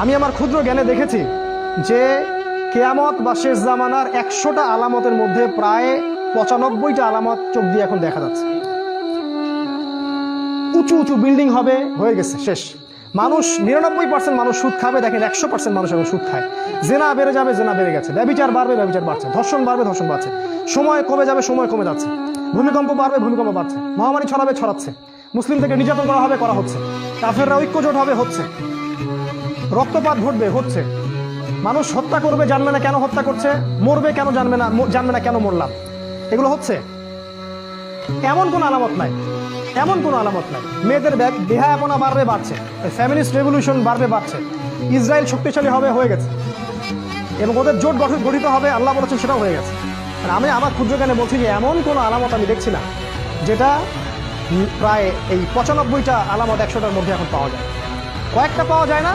আমি আমার ক্ষুদ্র জ্ঞানে দেখেছি যে কেয়ামত বা শেষ জামানার 100টা আলামতের মধ্যে প্রায় 95টা আলামত চোখ দিয়ে এখন দেখা যাচ্ছে। উঁচু উঁচু বিল্ডিং হবে, হয়ে গেছে, শেষ। মানুষ 99% মানুষ সুদ খাবে, দেখেন 100% মানুষ এখন সুদ খায়। জেনা বেড়ে যাবে, জেনা বেড়ে গেছে। ব্যভিচার বাড়বে, ব্যভিচার বাড়ছে। ধর্ষণ বাড়বে, ধর্ষণ বাড়ছে। সময় কমে যাবে, সময় কমে যাচ্ছে। ভূমিকম্প বাড়বে, ভূমিকম্প বাড়ছে। মহামারী ছড়াবে, ছড়াচ্ছে। মুসলিম থেকে নির্যাতন করা হবে, করা হচ্ছে। কাফেররা ঐক্যজোট হবে, হচ্ছে। রক্তপাত ঘটবে, হচ্ছে। মানুষ হত্যা করবে, জানবে না কেন হত্যা করছে। মরবে কেন, জানবে না কেন মরলাম। এগুলো হচ্ছে। এমন কোনো আলামত নাই, এমন কোনো আলামত নাই। মেয়েদের বেহায়াপনা বাড়বে, বাড়ছে। ফ্যামিলিস্ট রেভলিউশন বাড়বে, বাড়ছে। ইসরায়েল শক্তিশালী হবে, হয়ে গেছে। এবং ওদের জোট গঠিত হবে, আল্লাহ বলেছেন, সেটাও হয়ে গেছে। আর আমি আমার ক্ষুদ্র জ্ঞানে বলছি যে এমন কোনো আলামত আমি দেখছি না যেটা প্রায় এই 95টা আলামত 100টার মধ্যে এখন পাওয়া যায়। কয়েকটা পাওয়া যায় না।